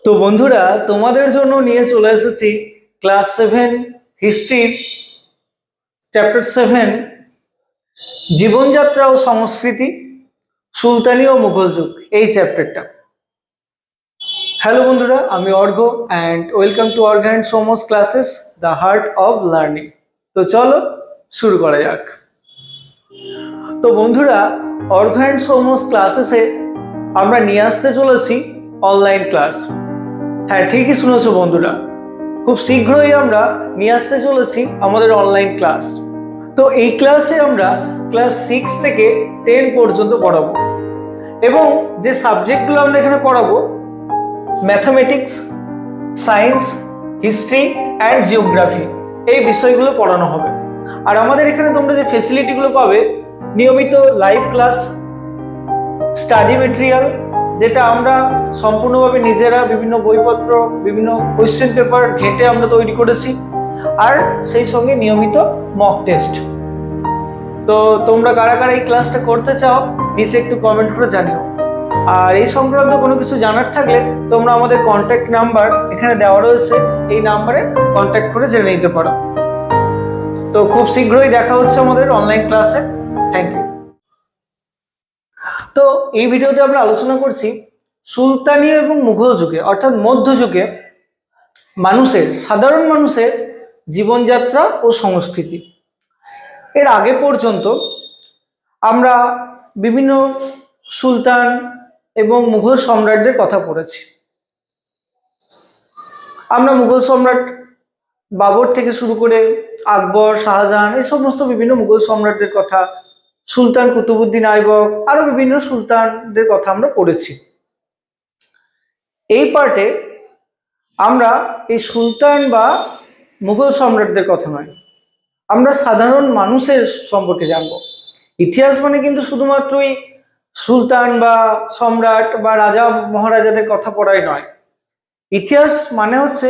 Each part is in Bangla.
তো বন্ধুরা, তোমাদের জন্য নিয়ে চলে এসেছি ক্লাস 7 হিস্ট্রি চ্যাপ্টার 7 জীবনযাত্রা ও সংস্কৃতি, সুলতানি ও মুঘল যুগ, এই চ্যাপ্টারটা। হ্যালো বন্ধুরা, আমি Arghya and welcome to Arghya and Som's classes, the heart of learning. তো চলো শুরু করা যাক। তো বন্ধুরা, অর্ঘ্য অ্যান্ড সোমস ক্লাসেসে আমরা নিয়ে আসতে চলেছি অনলাইন ক্লাস। হ্যাঁ, ঠিকই শুনেছো বন্ধুরা, খুব শীঘ্রই আমরা নিয়ে আসতে চলেছি আমাদের অনলাইন ক্লাস। তো এই ক্লাসে আমরা ক্লাস 6 থেকে 10 পর্যন্ত পড়াবো, এবং যে সাবজেক্টগুলো আমরা এখানে পড়াবো, mathematics, science, history and geography, এই বিষয়গুলো পড়ানো হবে। আর আমাদের এখানে তোমরা যে ফেসিলিটিগুলো পাবে, নিয়মিত লাইভ ক্লাস, স্টাডি মেটেরিয়াল, যেটা আমরা সম্পূর্ণভাবে নিজেরা বিভিন্ন বইপত্র, বিভিন্ন কোয়েশ্চেন পেপার ঘেঁটে আমরা তৈরি করেছি, আর সেই সঙ্গে নিয়মিত মক টেস্ট। তো তোমরা কারা কারা এই ক্লাসটা করতে চাও নিচে একটু কমেন্ট করে জানিও। আর এই সংক্রান্ত কোনো কিছু জানার থাকলে তোমরা আমাদের কন্ট্যাক্ট নাম্বার এখানে দেওয়া রয়েছে, এই নাম্বারে কন্ট্যাক্ট করে জেনে নিতে পারো। তো খুব শীঘ্রই দেখা হচ্ছে আমাদের অনলাইন ক্লাসে। Thank you. তো এই ভিডিওতে আমরা আলোচনা করছি সুলতানি এবং মুঘল যুগে, অর্থাৎ মধ্যযুগে সাধারণ মানুষের জীবনযাত্রা ও সংস্কৃতি। এর আগে পর্যন্ত আমরা বিভিন্ন সুলতান এবং মুঘল সম্রাটদের কথা পড়েছি। আমরা মুঘল সম্রাট বাবর থেকে শুরু করে আকবর, শাহজাহান, এই সমস্ত বিভিন্ন মুঘল সম্রাটদের কথা, সুলতান কুতুবউদ্দিন আইবক, আরো বিভিন্ন সুলতানদের কথা আমরা পড়েছি। এই পার্টে আমরা এই সুলতান বা মুঘল সম্রাটদের কথা নয়, আমরা সাধারণ মানুষের সম্পর্কে জানবো। ইতিহাস মানে কিন্তু শুধুমাত্রই সুলতান বা সম্রাট বা রাজা মহারাজাদের কথা পড়াই নয়। ইতিহাস মানে হচ্ছে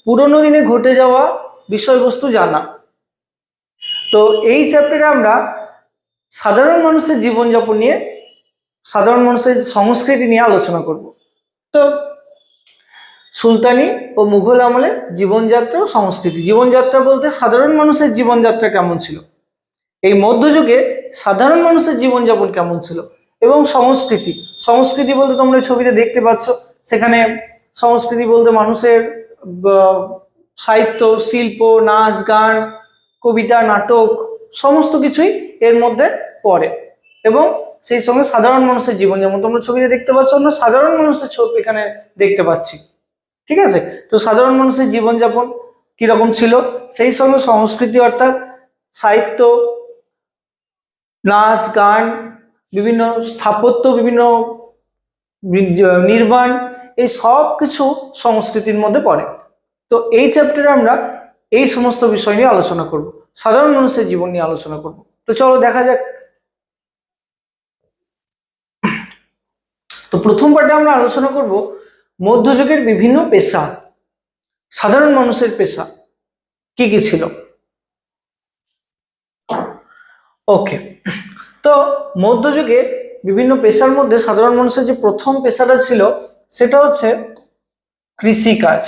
পুরনো দিনে ঘটে যাওয়া বিষয়বস্তু জানা। তো এই চ্যাপ্টারে আমরা সাধারণ মানুষের জীবনযাপন নিয়ে, সাধারণ মানুষের সংস্কৃতি নিয়ে আলোচনা করব। তো সুলতানি ও মুঘল আমলে জীবনযাত্রা ও সংস্কৃতি। জীবনযাত্রা বলতে সাধারণ মানুষের জীবনযাত্রা কেমন ছিল, এই মধ্যযুগে সাধারণ মানুষের জীবনযাপন কেমন ছিল, এবং সংস্কৃতি। সংস্কৃতি বলতে তোমরা ছবিতে দেখতে পাচ্ছ, সেখানে সংস্কৃতি বলতে মানুষের সাহিত্য, শিল্প, নাচ, গান, কবিতা, নাটক, সমস্ত কিছুই এর মধ্যে পড়ে। এবং সেই সঙ্গে সাধারণ মানুষের জীবন, যেমন তোমরা ছবিতে দেখতে পাচ্ছ, আমরা সাধারণ মানুষের ছবি এখানে দেখতে পাচ্ছি। ঠিক আছে, তো সাধারণ মানুষের জীবনযাপন কিরকম ছিল, সেই সঙ্গে সংস্কৃতি অর্থাৎ সাহিত্য, নাচ, গান, বিভিন্ন স্থাপত্য, বিভিন্ন নির্মাণ, এই সব কিছু সংস্কৃতির মধ্যে পড়ে। তো এই চ্যাপ্টারে আমরা এই সমস্ত বিষয় নিয়ে আলোচনা করব, সাধারণ মানুষের জীবন নিয়ে আলোচনা করব। তো চলো দেখা যাক। তো প্রথম পার্টে আমরা আলোচনা করব মধ্যযুগের বিভিন্ন পেশা, সাধারণ মানুষের পেশা কি কি ছিল। ওকে, তো মধ্যযুগে বিভিন্ন পেশার মধ্যে সাধারণ মানুষের যে প্রথম পেশাটা ছিল সেটা হচ্ছে কৃষিকাজ।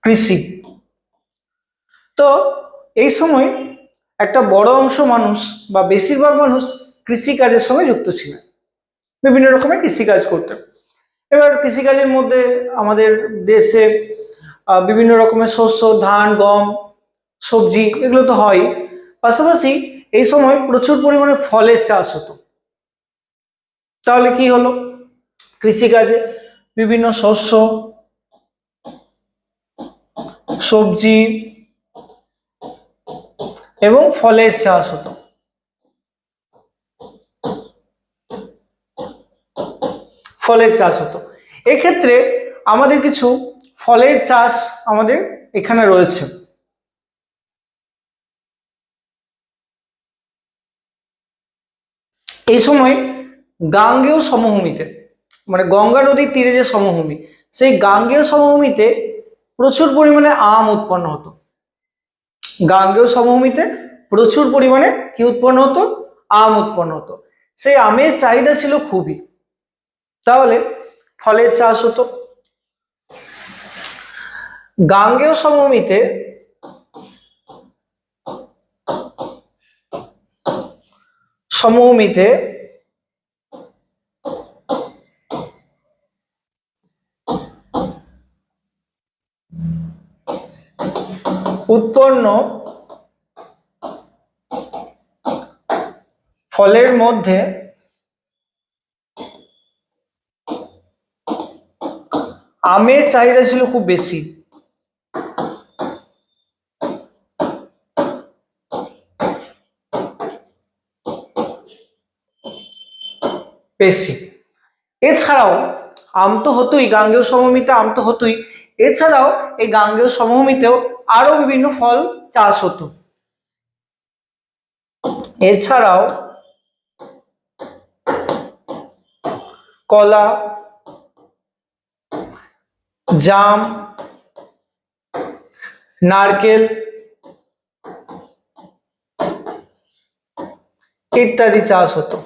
কৃষি। তো এই সময় একটা বড় অংশ মানুষ বা বেশিরভাগ মানুষ কৃষিকাজের সঙ্গে যুক্ত ছিলেন, বিভিন্ন রকমের কৃষিকাজ করতেন। এবার কৃষিকাজের মধ্যে আমাদের দেশে বিভিন্ন রকমের শস্য, ধান, গম, সবজি, এগুলো তো হয়। পাশাপাশি এই সময় প্রচুর পরিমাণে ফলের চাষ হতো। তাহলে কি হলো, কৃষিকাজে বিভিন্ন শস্য, সবজি এবং ফলের চাষ হতো। ফলের চাষ হতো। এক্ষেত্রে আমাদের কিছু ফলের চাষ আমাদের এখানে রয়েছে। এই সময় গাঙ্গেয় সমভূমিতে, মানে গঙ্গা নদীর তীরে যে সমভূমি, সেই গাঙ্গেয় সমভূমিতে প্রচুর পরিমাণে আম উৎপন্ন হতো। গাঙ্গেয় সমভূমিতে প্রচুর পরিমাণে কি উৎপন্ন হতো, আম উৎপন্ন হতো। সেই আমের চাহিদা ছিল খুবই। তাহলে ফলের চাষ হতো। গাঙ্গেয় সমভূমিতে উৎপন্ন ফলের মধ্যে আমের চাহিদা ছিল খুব বেশি। এছাড়াও আম তো হতোই, গাঙ্গেয় সমভূমিতে আম তো হতোই, এছাড়াও এই গাঙ্গেয় সমভূমিতেও আরো বিভিন্ন ফল চাষ হতো। এছাড়াও কলা, জাম, নারকেল ইত্যাদি চাষ হতো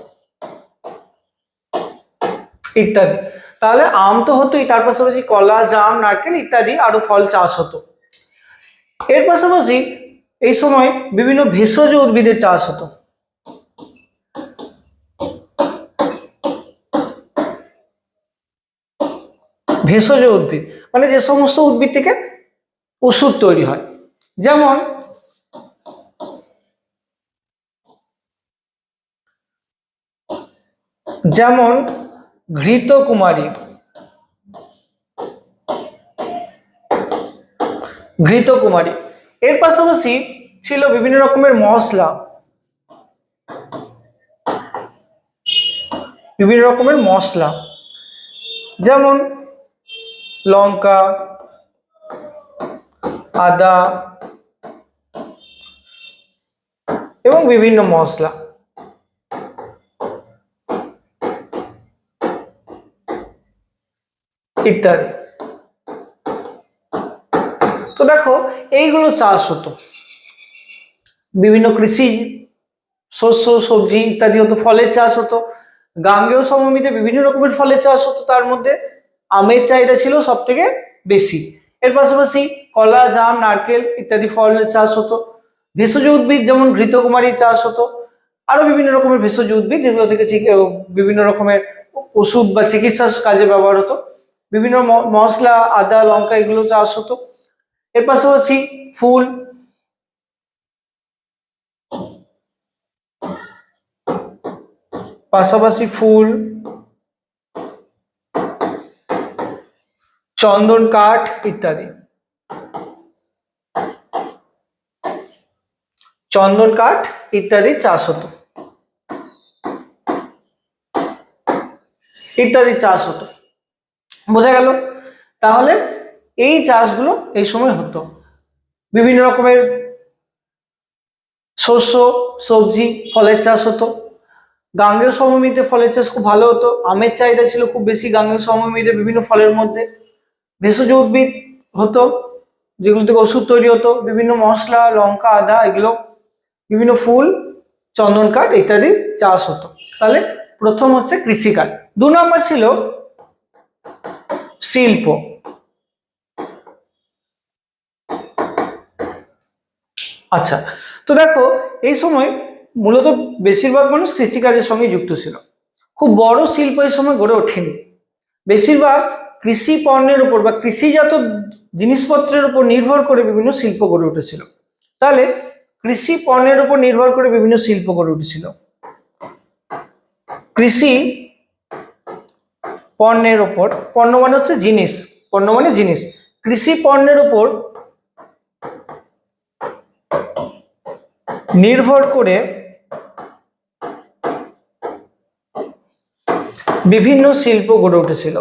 ইত্যাদি। তাহলে আম তো হতোই, তার পাশাপাশি কলা, জাম, নারকেল ইত্যাদি আরো ফল চাষ হতো। এর পাশাপাশি এই সময় বিভিন্ন ভেষজ উদ্ভিদের চাষ হতো। ভেষজ উদ্ভিদ মানে যে সমস্ত উদ্ভিদ থেকে ওষুধ তৈরি হয়, যেমন ঘৃতকুমারী, এর পাশাপাশি ছিল বিভিন্ন রকমের মশলা, যেমন লঙ্কা, আদা এবং বিভিন্ন মশলা। ইত্যাদি। তো দেখো এইগুলো চাষ হতো, বিভিন্ন কৃষি শস্য, সবজি ইত্যাদি হতো, ফলের চাষ হতো। গাঙ্গেয় সমভূমিতে বিভিন্ন রকমের ফলের চাষ হতো, তার মধ্যে আমের চাহিদা ছিল সব থেকে বেশি। এর পাশাপাশি কলা, জাম, নারকেল ইত্যাদি ফলের চাষ হতো। ভেষজ উদ্ভিদ যেমন ঘৃতকুমারীর চাষ হতো। আরো বিভিন্ন রকমের ভেষজ উদ্ভিদ যেগুলো থেকে বিভিন্ন রকমের ওষুধ বা চিকিৎসার কাজে ব্যবহার হতো। বিভিন্ন মশলা, আদা, লঙ্কা এগুলো চাষ হতো। এর পাশাপাশি ফুল, চন্দন কাঠ ইত্যাদি, চাষ হতো। বোঝা গেল? তাহলে এই চাষগুলো এই সময় হতো। বিভিন্ন রকমের শস্য, সবজি, ফলের চাষ হতো। গাঙ্গেয় সমভূমিতে ফলের চাষ খুব ভালো হতো, আমের চাহিদা ছিল খুব বেশি গাঙ্গেয় সমভূমিতে বিভিন্ন ফলের মধ্যে। ভেষজ উদ্ভিদ হতো যেগুলো থেকে ওষুধ তৈরি হতো, বিভিন্ন মশলা, লঙ্কা, আদা এগুলো, বিভিন্ন ফুল, চন্দন কাঠ ইত্যাদি চাষ হতো। তাহলে প্রথম হচ্ছে কৃষিকাজ। 2 নম্বর ছিল শিল্প। আচ্ছা, তো দেখো এই সময় মূলত বেশিরভাগ মানুষ কৃষিকাজের সঙ্গে যুক্ত ছিল। খুব বড় শিল্প এই সময় গড়ে ওঠেনি। বেশিরভাগ কৃষি পণ্যের উপর বা কৃষিজাত জিনিসপত্রের উপর নির্ভর করে বিভিন্ন শিল্প গড়ে উঠেছিল। তাহলে কৃষি পণ্যের উপর নির্ভর করে বিভিন্ন শিল্প গড়ে উঠেছিল। কৃষি পণ্যের উপর, পণ্য মানে হচ্ছে জিনিস, পণ্য মানে জিনিস, কৃষি পণ্যের উপর নির্ভর করে বিভিন্ন শিল্প গড়ে উঠেছিল।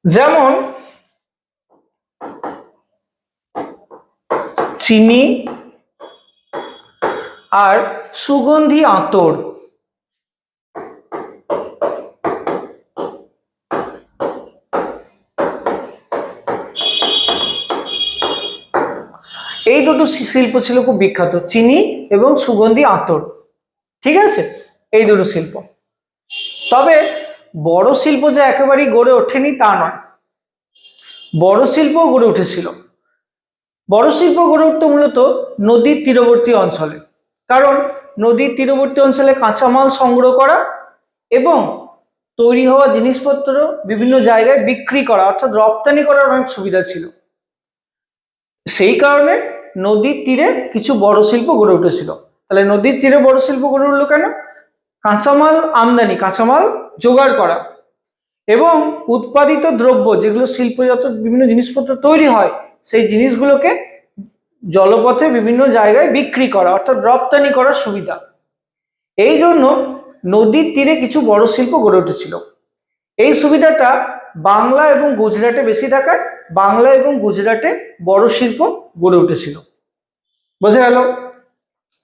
যেমন চিনি আর সুগন্ধি আতর, এই দুটো শিল্প ছিল খুব বিখ্যাত, চিনি এবং সুগন্ধি আতর। ঠিক আছে, এই দুটো শিল্প। তবে বড় শিল্প যে একেবারেই গড়ে ওঠেনি তা নয়, বড় শিল্প গড়ে উঠেছিল। বড় শিল্প গড়ে উঠত মূলত নদীর তীরবর্তী অঞ্চলে, কারণ নদীর তীরবর্তী অঞ্চলে কাঁচামাল সংগ্রহ করা এবং তৈরি হওয়া জিনিসপত্র বিভিন্ন জায়গায় বিক্রি করা অর্থাৎ রপ্তানি করার অনেক সুবিধা ছিল। সেই কারণে নদীর তীরে কিছু বড় শিল্প গড়ে উঠেছিল। তাহলে নদীর তীরে বড় শিল্প গড়ে উঠলো কেন? কাঁচামাল আমদানি, কাঁচামাল জোগাড় করা এবং উৎপাদিত দ্রব্য যেগুলো শিল্পজাত বিভিন্ন জিনিসপত্র তৈরি হয় সেই জিনিসগুলোকে জলপথে বিভিন্ন জায়গায় বিক্রি করা অর্থাৎ রপ্তানি করার সুবিধা। এই জন্য নদীর তীরে কিছু বড় শিল্প গড়ে উঠেছিল। এই সুবিধাটা বাংলা এবং গুজরাটে বেশি থাকায় বাংলা এবং গুজরাটে বড় শিল্প গড়ে উঠেছিল। বোঝা গেল?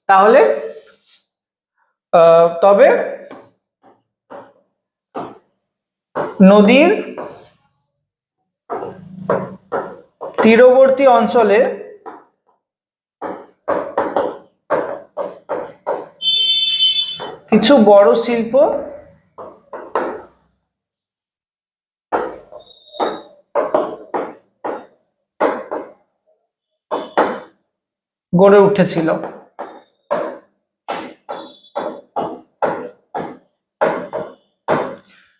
তাহলে তবে নদীর তীরবর্তী অঞ্চলে কিছু বড় শিল্প গড়ে উঠেছিল।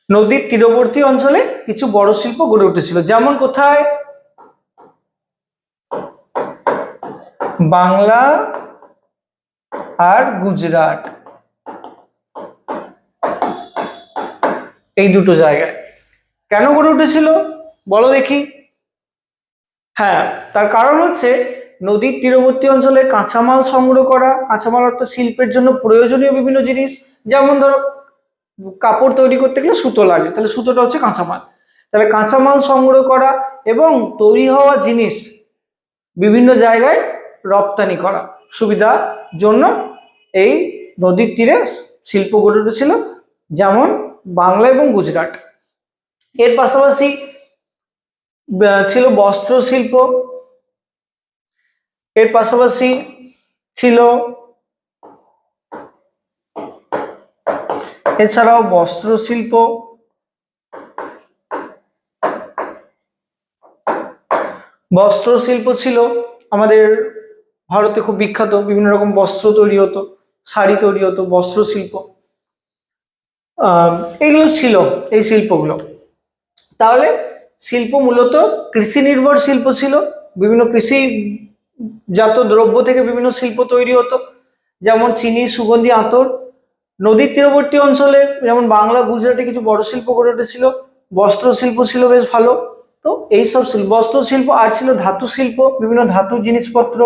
নদীর তীরবর্তী অঞ্চলে কিছু বড় শিল্প গড়ে উঠেছিল, যেমন কোথায়? বাংলা আর গুজরাট, এই দুটো জায়গায়। কেন গড়ে উঠেছিল বলো দেখি? হ্যাঁ, তার কারণ হচ্ছে নদীর তীরবর্তী অঞ্চলে কাঁচামাল সংগ্রহ করা, কাঁচামাল অর্থাৎ শিল্পের জন্য প্রয়োজনীয় বিভিন্ন জিনিস, যেমন ধরো কাপড় তৈরি করতে গেলে সুতো লাগে, তাহলে সুতোটা হচ্ছে কাঁচামাল। তাহলে কাঁচামাল সংগ্রহ করা এবং তৈরি হওয়া জিনিস বিভিন্ন জায়গায় রপ্তানি করা সুবিধার জন্য এই নদীর তীরে শিল্প গড়ে উঠেছিল, যেমন বাংলা এবং গুজরাট। এর পাশাপাশি ছিল বস্ত্র শিল্প, এর পাশাপাশি ছিল এছাড়াও বস্ত্র শিল্প, বস্ত্র শিল্প ছিল আমাদের ভারতে খুব বিখ্যাত, বিভিন্ন রকম বস্ত্র তৈরি হতো, শাড়ি তৈরি হতো, বস্ত্র শিল্প এগুলো ছিল এই শিল্পগুলো। তাহলে শিল্প মূলত কৃষি নির্ভর শিল্প ছিল, বিভিন্ন কৃষিজাত দ্রব্য থেকে বিভিন্ন শিল্প তৈরি হতো, যেমন চিনি, সুগন্ধি, আতর। নদীর তীরবর্তী অঞ্চলে যেমন বাংলা গুজরাটে কিছু বড় শিল্প গড়ে উঠেছিল, বস্ত্র শিল্প ছিল বেশ ভালো। তো এইসব শিল্প, বস্ত্র শিল্প, আর ছিল ধাতু শিল্প, বিভিন্ন ধাতুর জিনিসপত্র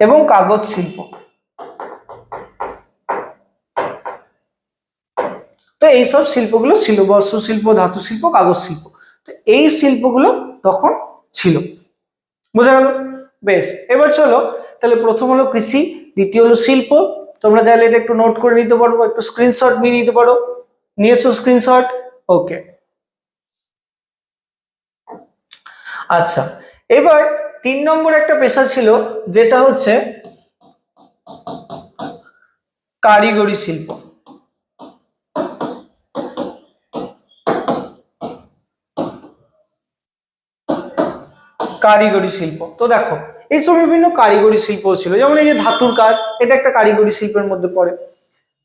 এবং কাগজ শিল্প। তো এইসব শিল্পগুলো ছিল, বস্ত্র শিল্প, ধাতু শিল্প, কাগজ শিল্প। তো এই শিল্পগুলো তখন ছিল। বোঝা গেল? বেশ, এবার চলো তাহলে প্রথম হলো কৃষি, দ্বিতীয় হলো শিল্প। তোমরা চাইলে এটা একটু নোট করে নিতে পারো, একটু স্ক্রিনশট নিয়ে নিতে পারো। নিয়েছো স্ক্রিনশট? ওকে। আচ্ছা, এবার 3 নম্বর একটা পেশা ছিল, যেটা হচ্ছে কারিগরি শিল্প। কারিগরি শিল্প, তো দেখো এই সব বিভিন্ন কারিগরি শিল্প ছিল, যেমন এই যে ধাতুর কাজ, এটা একটা কারিগরি শিল্পের মধ্যে পড়ে।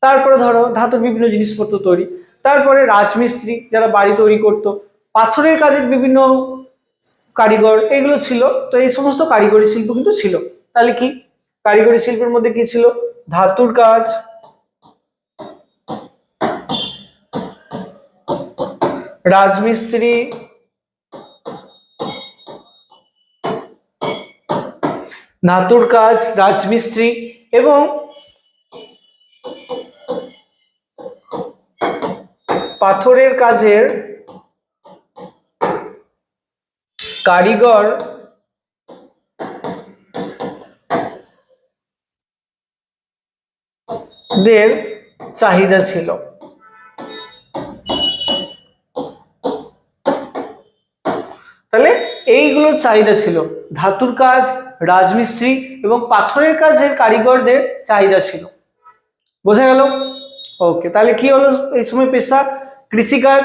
তারপরে ধরো ধাতুর বিভিন্ন জিনিসপত্র তৈরি, তারপরে রাজমিস্ত্রি যারা বাড়ি তৈরি করতো, পাথরের কাজের বিভিন্ন কারিগর, এগুলো ছিল। তো এই সমস্ত কারিগরি শিল্প কিন্তু ছিল। তাহলে কি কারিগরি শিল্পের মধ্যে কি ছিল? ধাতুর কাজ, রাজমিস্ত্রি, ধাতুর কাজ, রাজমিস্ত্রি এবং পাথরের কাজের কারিগর দের চাহিদা ছিল। তাহলে এই এইগুলোর চাহিদা ছিল। ধাতুর কাজ, রাজমিস্ত্রি এবং পাথরের কাজের কারিগরদের চাহিদা ছিল। বোঝা গেল? ওকে, তাহলে কি হলো এই সময় পেশা? কৃষিকাজ।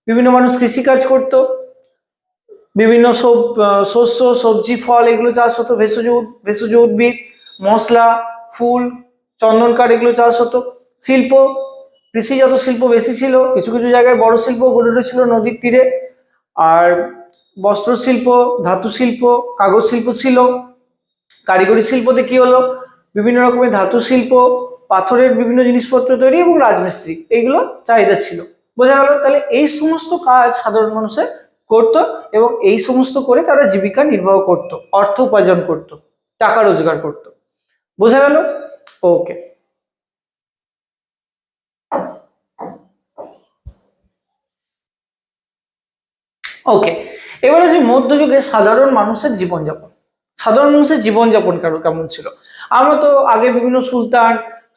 বিভিন্ন মানুষ কৃষিকাজ করত, বিভিন্ন শস্য, সবজি, ফল এগুলো চাষ হতো, ভেষজ উদ্ভিদ, মশলা, ফুল, চন্দন কাঠ এগুলো চাষ হতো। শিল্প, কৃষিজাত শিল্প বেশি ছিল, কিছু কিছু জায়গায় বড় শিল্প গড়ে উঠেছিল নদীর তীরে। আর বস্ত্র শিল্প, ধাতু শিল্প, কাগজ শিল্প ছিল। কারিগরি শিল্পতে কি হলো? বিভিন্ন রকমের ধাতু শিল্প, পাথরের বিভিন্ন জিনিসপত্র তৈরি এবং রাজমিস্ত্রি, এইগুলো চাহিদা ছিল। বোঝা গেল? তাহলে এই সমস্ত কাজ সাধারণ মানুষে করত এবং এই সমস্ত করে তারা জীবিকা নির্বাহ করত, অর্থ উপার্জন করত, টাকা রোজগার করত। বোঝা গেল? ওকে। ওকে, এবারে যে মধ্যযুগে সাধারণ মানুষের জীবনযাপন, সাধারণ মানুষের জীবনযাপন কেমন ছিল? আমরা তো আগে বিভিন্ন সুলতান,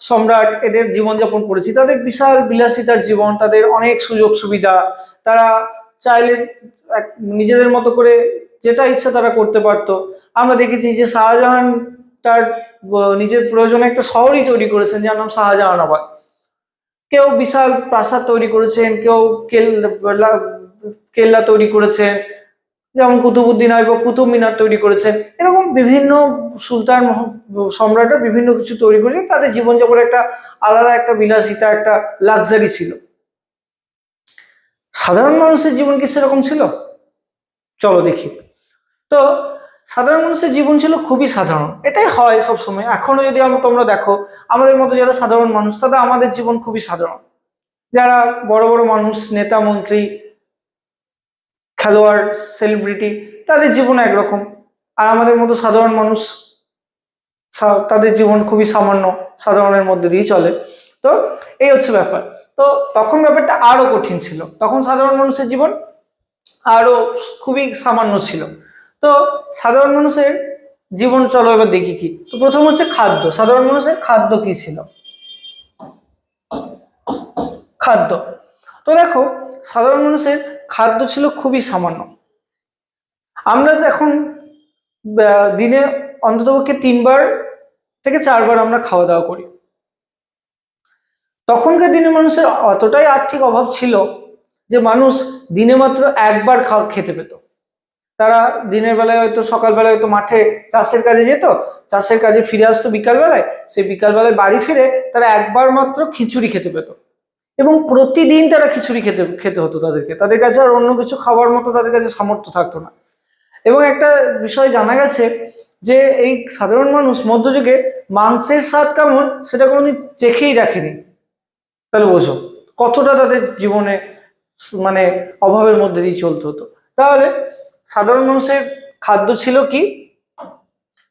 সম্রাট এদের জীবনযাপন পড়েছি। তাদের বিশাল বিলাসিতার জীবন, তাদের অনেক সুযোগ সুবিধা, তারা চাইলে নিজেদের মতো করে যেটা ইচ্ছা তারা করতে পারতো। আমরা দেখেছি যে শাহজাহান তার নিজের প্রয়োজনে একটা শহরই তৈরি করেছেন যার নাম শাহজাহানাবাদ। কেউ বিশাল প্রাসাদ তৈরি করেছেন, কেউ কেল্লা তৈরি করেছেন, যেমন কুতুবুদ্দিন আইবক কুতুব মিনার তৈরি করেছেন। এরকম বিভিন্ন সুলতান সম্রাটরা বিভিন্ন কিছু তৈরি করেছেন। তাদের জীবনযাপনের একটা আলাদা একটা বিলাসিতা, একটা লাক্সারি ছিল। সাধারণ মানুষের জীবন কি সেরকম ছিল? চলো দেখি। তো সাধারণ মানুষের জীবন ছিল খুবই সাধারণ। এটাই হয় সবসময়, এখনো যদি তোমরা দেখো আমাদের মতো যারা সাধারণ মানুষ, তাদের আমাদের জীবন খুবই সাধারণ। যারা বড় বড় মানুষ, নেতা, মন্ত্রী, খেলোয়াড়, সেলিব্রিটি, তাদের জীবন একরকম। আর আমাদের মতো সাধারণ মানুষ, তাদের জীবন খুবই সামান্য, সাধারণের মধ্যে দিয়ে চলে। তো এই হচ্ছে ব্যাপার। তো তখন ব্যাপারটা আরো কঠিন ছিল, তখন সাধারণ মানুষের জীবন আরো খুবই সামান্য ছিল। তো সাধারণ মানুষের জীবন চলো এবার দেখি কি। তো প্রথম হচ্ছে খাদ্য। সাধারণ মানুষের খাদ্য কি ছিল? খাদ্য। তো দেখো, সাধারণ মানুষের খাদ্য ছিল খুবই সামান্য। আমরা এখন দিনে অন্ততপক্ষে 3বার থেকে 4বার আমরা খাওয়া দাওয়া করি। তখনকার দিনে মানুষের অতটাই আর্থিক অভাব ছিল যে মানুষ দিনে মাত্র একবার খেতে পেত। তারা দিনের বেলায় হয়তো সকালবেলায় হয়তো মাঠে চাষের কাজে যেত, চাষের কাজে ফিরে আসতো বিকালবেলায়, সেই বিকালবেলায় বাড়ি ফিরে তারা একবার মাত্র খিচুড়ি খেতে পেত। এবং প্রতিদিন তারা খিচুড়ি খেতে হতো তাদেরকে, তাদের কাছে আর অন্য কিছু খাওয়ার মতো তাদের কাছে সামর্থ্য থাকতো না। এবং একটা বিষয় জানা গেছে যে এই সাধারণ মানুষ মধ্যযুগে মাংসের স্বাদ কেমন সেটা কোনোদিন চেখেই রাখেনি। তাহলে বোঝো কতটা তাদের জীবনে মানে অভাবের মধ্যে দিয়ে চলতে হতো। তাহলে সাধারণ মানুষের খাদ্য ছিল কি?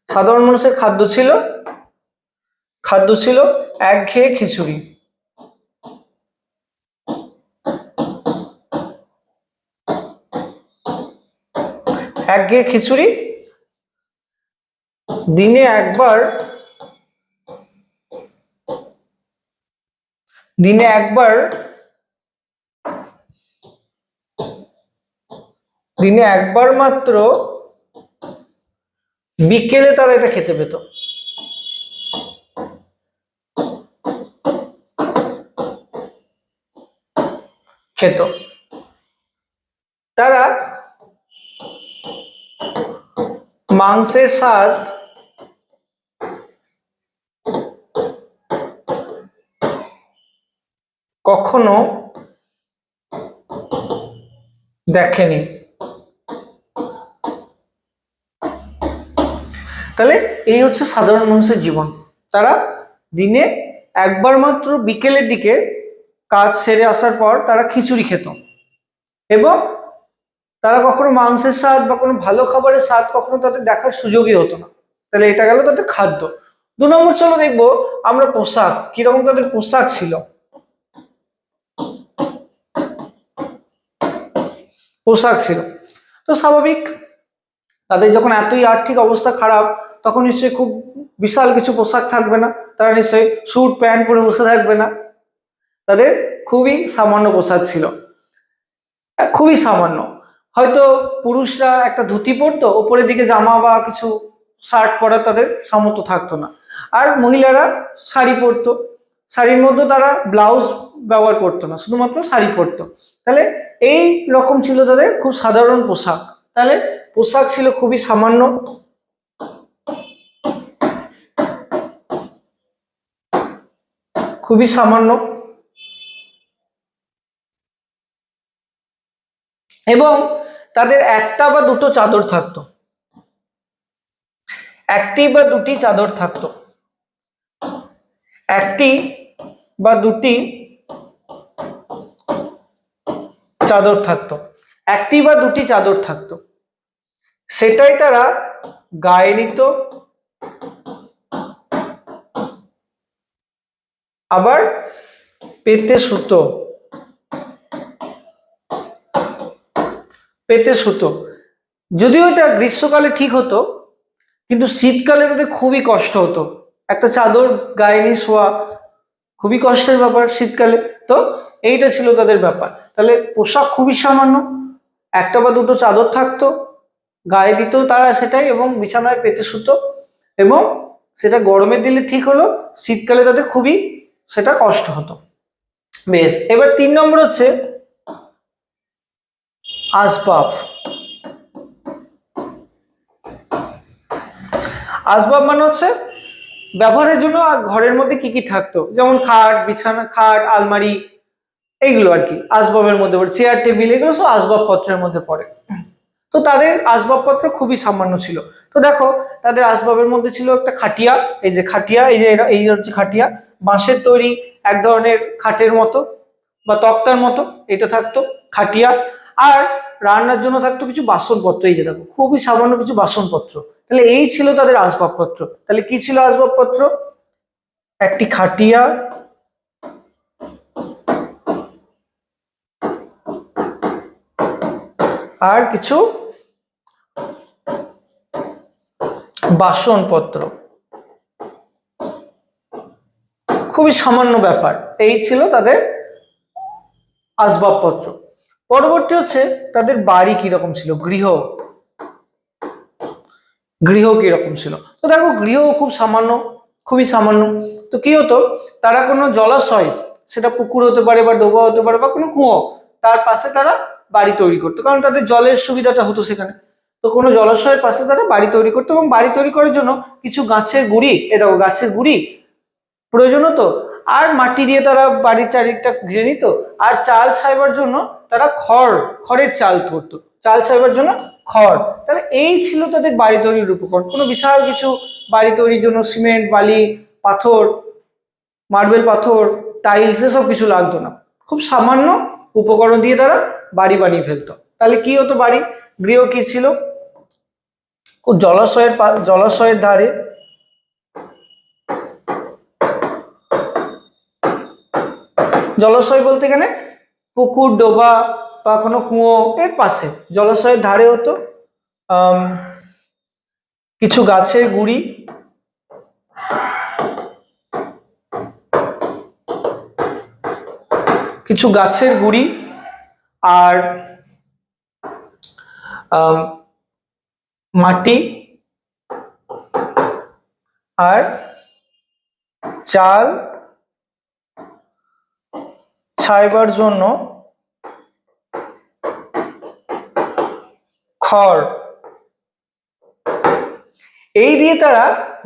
সাধারণ মানুষের খাদ্য ছিল একঘেয়ে খিচুড়ি। একঘেয়ে খিচুড়ি, দিনে একবার মাত্র বিকেলে তারা এটা খেতে পেত। তারা মাংসের স্বাদ কখনো দেখেনি। তাহলে এই হচ্ছে সাধারণ মানুষের জীবন। তারা দিনে একবার মাত্র বিকেলের দিকে কাজ সেরে আসার পর তারা খিচুড়ি খেত এবং তারা কখনো মাংসের স্বাদ বা কোনো ভালো খাবারের স্বাদ কখনো তাদের দেখার সুযোগই হতো না। তাহলে এটা গেল তাদের খাদ্য। 2 নম্বর চলো দেখবো আমরা পোশাক, কিরকম তাদের পোশাক ছিল। তো স্বাভাবিক, তাদের যখন এতই আর্থিক অবস্থা খারাপ তখন নিশ্চয়ই খুব বিশাল কিছু পোশাক থাকবে না, তারা নিশ্চয়ই স্যুট প্যান্ট পরে বসে থাকবে না। তাদের খুবই সামান্য পোশাক ছিল, খুবই সামান্য। হয়তো পুরুষরা একটা ধুতি পরতো, ওপরের দিকে জামা বা কিছু শার্ট পরার তাদের সামর্থ্য থাকতো না, আর মহিলারা শাড়ি পরতো, শাড়ির মধ্যে তারা ব্লাউজ ব্যবহার করতো না, শুধুমাত্র শাড়ি পরতো। তাহলে এই রকম ছিল তাদের খুব সাধারণ পোশাক। তাহলে পোশাক ছিল খুবই সামান্য, খুবই সামান্য, এবং তাদের একটা বা দুটো চাদর থাকতো, একটি বা দুটি চাদর থাকতো, একটি বা দুটি চাদর থাকতো, একটি বা দুটি চাদর থাকতো, সেটাই তারা গায়ে নিত, আবার পেতে শুতো, পেতে শুতো। যদিও এটা গ্রীষ্মকালে ঠিক হতো, কিন্তু শীতকালে তাদের খুবই কষ্ট হতো, একটা চাদর গায়ে নিয়ে শোয়া খুবই কষ্টের ব্যাপার শীতকালে। তো এইটা ছিল তাদের ব্যাপার। তাহলে পোশাক খুবই সামান্য, একটা বা দুটো চাদর থাকতো, গায়ে দিত তারা সেটাই, এবং বিছানায় পেতে শুতো, এবং সেটা গরমের দিনে ঠিক হলো, শীতকালে তাদের খুবই সেটা কষ্ট হতো। বেশ, এবার 3 নম্বর হচ্ছে আসবাব। আসবাব মানে হচ্ছে ব্যবহারের জন্য ঘরের মধ্যে কি কি থাকতো, যেমন খাট, বিছানা, খাট, আলমারি, এইগুলো আর কি আসবাবের মধ্যে পড়ে, চেয়ার, টেবিল, এগুলো সব আসবাবপত্রের মধ্যে পড়ে। তো তাদের আসবাবপত্র খুবই সামান্য ছিল। তো দেখো, তাদের আসবাবের মধ্যে ছিল একটা খাটিয়া, এই যে খাটিয়া, এই যে এই হচ্ছে খাটিয়া, বাঁশের তৈরি এক ধরনের খাটের মতো বা তক্তার মতো, এটা থাকতো খাটিয়া। আর রান্নার জন্য থাকতো কিছু বাসনপত্র, এই যে দেখো খুবই সামান্য কিছু বাসনপত্র। তাহলে এই ছিল তাদের আসবাবপত্র। তাহলে কি ছিল আসবাবপত্র? একটি খাটিয়া, আর কিছু বাসনপত্র, খুবই সামান্য ব্যাপার। এই ছিল তাদের আসবাবপত্র। পরবর্তী হচ্ছে তাদের বাড়ি কিরকম ছিল, গৃহ, গৃহ কিরকম ছিল। তো দেখো, গৃহ খুব সামান্য, খুবই সামান্য। তো কি হতো, তারা কোনো জলাশয়, সেটা পুকুর হতে পারে বা ডোবা হতে পারে বা কোনো কুয়ো, তার পাশে তারা বাড়ি তৈরি করতো, কারণ তাদের জলের সুবিধাটা হতো সেখানে। তো কোনো জলাশয়ের পাশে তারা বাড়ি তৈরি করতো, এবং বাড়ি তৈরি করার জন্য কিছু গাছের গুঁড়ি, এটাও গাছের গুঁড়ি প্রয়োজন হতো, আর মাটি দিয়ে তারা বাড়ির চারিদিকটা ঘিরে নিত। আর চাল ছাইবার জন্য তারা খড়ের চাল করতো, চাল ছাইবার জন্য খড়। তাহলে এই ছিল তাদের বাড়ি তৈরির উপকরণ। কোনো বিশাল কিছু বাড়ি তৈরির জন্য সিমেন্ট, বালি, পাথর, মার্বেল পাথর, টাইলস এসব কিছু লাগতো না, খুব সামান্য উপকরণ দিয়ে তারা বাড়ি বানিয়ে ফেলতো। তাহলে কি হতো, বাড়ি, গৃহ কি ছিল, জলাশয়ের ধারে, জলাশয় বলতে এখানে পুকুর, ডোবা বা কোনো কুয়ো এর পাশে, জলাশয়ের ধারে হতো কিছু গাছের গুঁড়ি, কিছু গাছের গুঁড়ি, আর মাটি, আর চাল ছাইবার জন্য খড়, এই দিয়ে তারা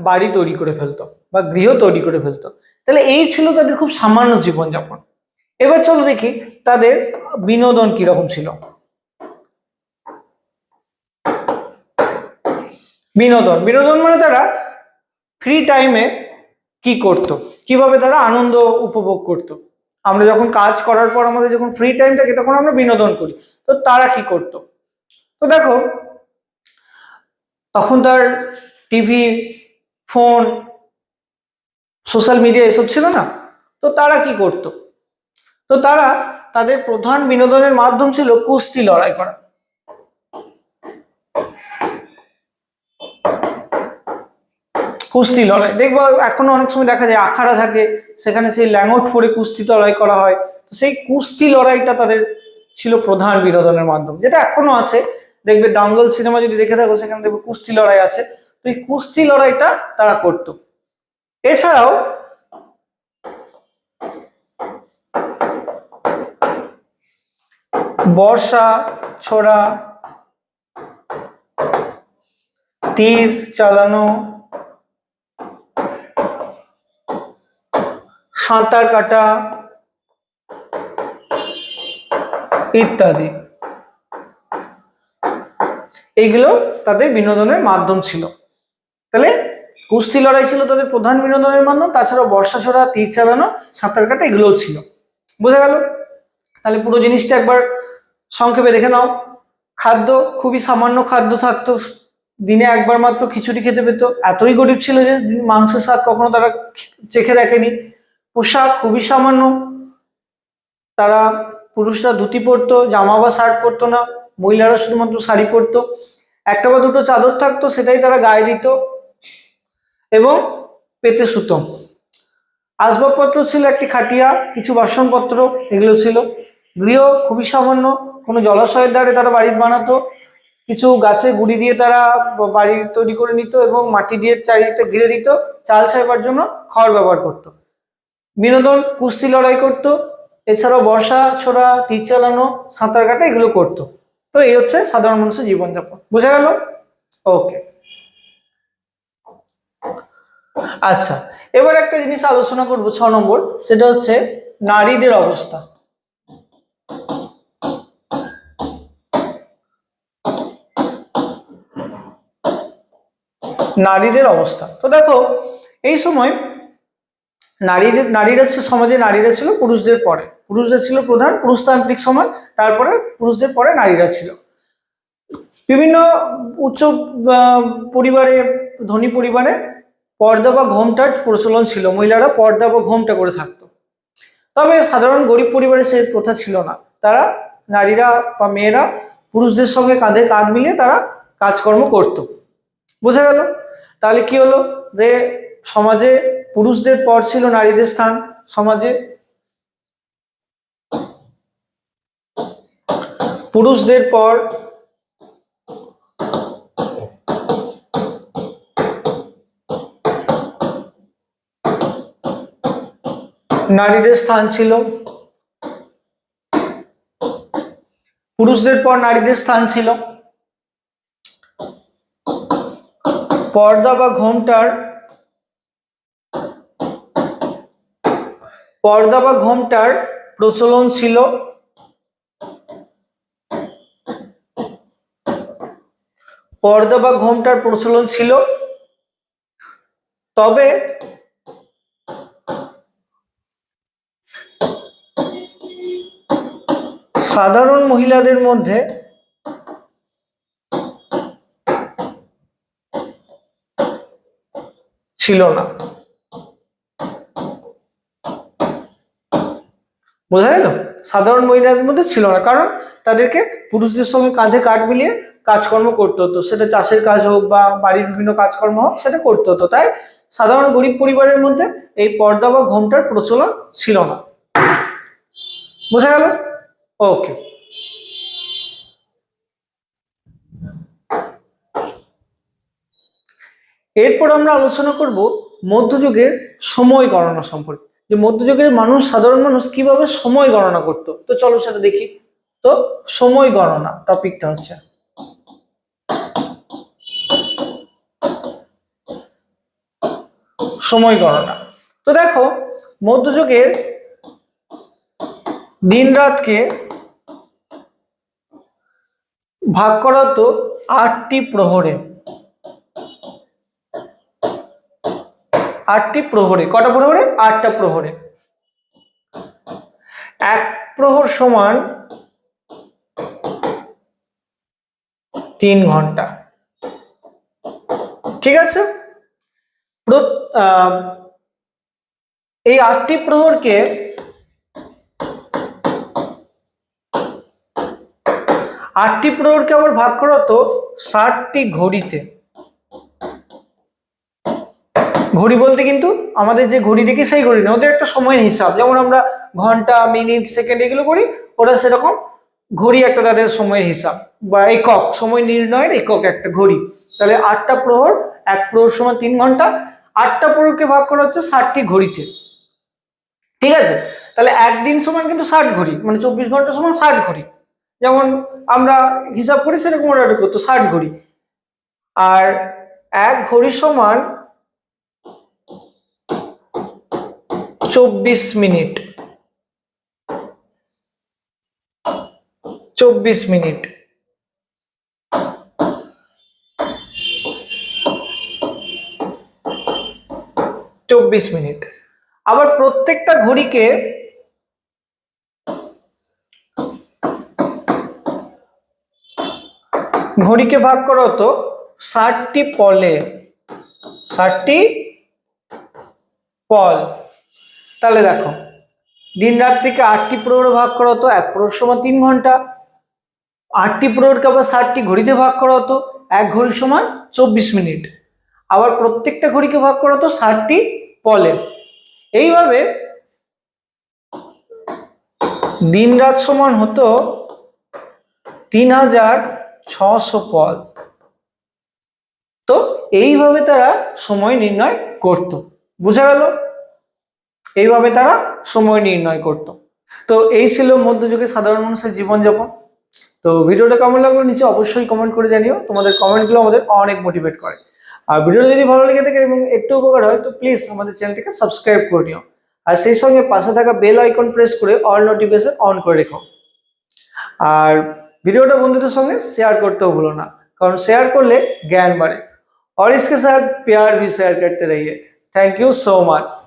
বাড়ি তৈরি করে ফেলতো বা গৃহ তৈরি করে ফেলতো। তাহলে এই ছিল তাদের খুব সামান্য জীবনযাপন। এবার চলো দেখি তাদের বিনোদন কিরকম ছিল। বিনোদন, বিনোদন মানে তারা ফ্রি টাইমে কি করত, কিভাবে তারা আনন্দ উপভোগ করত। আমরা যখন কাজ করার পর আমাদের যখন ফ্রি টাইম থাকে তখন আমরা বিনোদন করি। তো তারা কি করত, তো দেখো, তখন তার টিভি, ফোন, সোশ্যাল মিডিয়া এসব ছিল না। তো তারা কি করত, তো তারা তাদের প্রধান বিনোদনের মাধ্যম ছিল কুস্তি লড়াই করা। কুস্তি লড়াই দেখবো এখনো অনেক সময় দেখা যায়, আখাড়া থাকে, সেখানে সেই ল্যাঙ্গট পরে কুস্তি লড়াই করা হয়। তো সেই কুস্তি লড়াইটা তাদের ছিল প্রধান বিনোদনের মাধ্যম, যেটা এখনো আছে। দেখবে দাঙ্গল সিনেমা যদি দেখে থাকো, সেখানে দেখবে কুস্তি লড়াই আছে। তো এই কুস্তি লড়াইটা তারা করতো। এছাড়াও বর্ষা ছোড়া, তীর চালানো, সাঁতার কাটা ইত্যাদি, এইগুলো তাদের বিনোদনের মাধ্যম ছিল। তাহলে কুস্তি লড়াই ছিল তাদের প্রধান বিনোদনের মাধ্যম, তাছাড়া বর্ষা ছোড়া, তীর চালানো, সাঁতার কাটা এগুলোও ছিল। বোঝা গেল? তাহলে পুরো জিনিসটা একবার সংক্ষেপে দেখে নাও। খাদ্য, খুবই সামান্য খাদ্য থাকতো, দিনে একবার মাত্র খিচুড়ি খেতে পেত। এতই গরিব ছিল যে মাংসের স্বাদ কখনো তারা চেখে দেখেনি। পোশাক খুবই সামান্য, তারা পুরুষরা ধুতি পরতো, জামা বা শার্ট পরতো না, মহিলারা শুধুমাত্র শাড়ি পরতো। একটা বা দুটো চাদর থাকতো, সেটাই তারা গায়ে দিত এবং পেতে শুতো। আসবাবপত্র ছিল একটি খাটিয়া, কিছু বাসনপত্র, এগুলো ছিল। গৃহ খুবই সামান্য, কোনো জলাশয়ের ধারে তারা বাড়ি বানাতো, কিছু গাছে গুড়ি দিয়ে তারা বাড়ি তৈরি করে নিত এবং মাটি দিয়ে চারিদিকে ঘিরে দিত, চাল ছাইবার জন্য খড় ব্যবহার করত। বিনোদন কুস্তি লড়াই করত, এছাড়াও বর্ষা ছোড়া, তীর চালানো, সাঁতার কাটা এগুলো করতো। তো এই হচ্ছে সাধারণ মানুষের জীবনযাপন। বোঝা গেল? ওকে, আচ্ছা, এবার একটা জিনিস আলোচনা করবো 6 নম্বর, সেটা হচ্ছে নারীদের অবস্থা। নারীদের অবস্থা। তো দেখো, এই সময় নারীরা সমাজে নারীরা ছিল পুরুষদের পরে, পুরুষরা ছিল প্রধান, পুরুষতান্ত্রিক সমাজ, তারপরে পুরুষদের পরে নারীরা ছিল। বিভিন্ন উচ্চ পরিবারে, ধনী পরিবারে পর্দা বা ঘোমটার প্রচলন ছিল, মহিলারা পর্দা বা ঘোমটা করে থাকতো। তবে সাধারণ গরিব পরিবারে সে প্রথা ছিল না। তারা, নারীরা বা মেয়েরা পুরুষদের সঙ্গে কাঁধে কাঁধ মিলিয়ে তারা কাজকর্ম করত। বোঝা গেল? তাহলে কি হলো, যে সমাজে পুরুষদের পর ছিল নারীদের স্থান। সমাজে পুরুষদের পর নারীদের স্থান ছিল, পুরুষদের পর নারীদের স্থান ছিল। পর্দা বা ঘোমটার প্রচলন ছিল। পর্দা বা ঘোমটার প্রচলন ছিল, তবে সাধারণ মহিলাদের মধ্যে ছিল না। বোঝা গেল? সাধারণ মহিলাদের মধ্যে ছিল না, কারণ তাদেরকে পুরুষদের সঙ্গে কাঁধে কাঁধ মিলিয়ে কাজকর্ম করতে হতো, সেটা চাষের কাজ হোক বা বাড়ির বিভিন্ন কাজকর্ম হোক, সেটা করতে হতো। তাই সাধারণ গরিব পরিবারের মধ্যে এই পর্দা বা ঘোমটার প্রচলন ছিল না। বোঝা গেল? ওকে, এরপর আমরা আলোচনা করব মধ্যযুগের সময় গণনা সম্পর্কে, যে মধ্যযুগের সাধারণ মানুষ কিভাবে সময় গণনা করত। তো চলো সেটা দেখি। তো সময় গণনা টপিকটা হচ্ছে, সময় গণনা। তো দেখো, মধ্যযুগের দিন রাতকে ভাগ করা হতো 8টি প্রহরে। 8টি প্রহরে। কটা প্রহরে? 8টা প্রহরে। এক প্রহর সমান 3 ঘন্টা। ঠিক আছে? এই 8টি প্রহরকে আবার ভাগ করা হতো 60টি ঘড়িতে। ঘড়ি বলতে কিন্তু আমাদের যে ঘড়ি দেখি সেই ঘড়ি না, ওদের একটা সময়ের হিসাব। যেমন আমরা ঘন্টা, মিনিট, সেকেন্ড এগুলো করি, ওরা সেরকম ঘড়ি একটা তাদের সময়ের হিসাব বা একক, সময় নির্ণয়ের একক একটা ঘড়ি। তাহলে 8টা প্রহর, 1 প্রহর সমান 3 ঘন্টা, 8টা প্রহরকে ভাগ করা হচ্ছে 60টি ঘড়িতে। ঠিক আছে, তাহলে একদিন সমান কিন্তু 60 ঘড়ি, মানে 24 ঘন্টা সমান 60 ঘড়ি। যেমন আমরা হিসাব করি সেরকম ওরা করতো 60 ঘড়ি। আর 1 ঘড়ি সমান 24 মিনিট। 24 মিনিট। আবার প্রত্যেকটা ঘড়িকে ভাগ করা হতো 60টি পলে। 60টি পল। তাহলে দেখো, দিন রাত্রিকে 8টি প্রহরে ভাগ করা হতো, 1 প্রহর সমান 3 ঘন্টা। 8টি প্রহরকে আবার 60টি ঘড়িতে ভাগ করা হতো, 1 ঘড়ি সমান 24 মিনিট। আবার প্রত্যেকটা ঘড়িকে ভাগ করা হতো 60টি পলে। এইভাবে দিন রাত সমান হতো 3600 পল। তো এইভাবে তারা সময় নির্ণয় করত। বুঝা গেল? এইভাবে তারা সময় নির্ণয় করত। তো এই ছিল মধ্যযুগের সাধারণ মানুষের জীবনযাপন। তো ভিডিওটা কেমন লাগলো নিচে অবশ্যই কমেন্ট করে জানিও। তোমাদের কমেন্টগুলো আমাদের অনেক মোটিভেট করে। আর ভিডিওটা যদি ভালো লেগে থাকে এবং একটু উপকার হয় তো প্লিজ আমাদের চ্যানেলটিকে সাবস্ক্রাইব করে নিও। আর সেই সঙ্গে পাশে থাকা বেল আইকন প্রেস করে অল নোটিফিকেশন অন করে রেখো। আর ভিডিওটা বন্ধুদের সঙ্গে শেয়ার করতেও ভুলো না, কারণ শেয়ার করলে জ্ঞান বাড়ে। और इसके साथ प्यार भी शेयर करते रहिए। Thank you so much.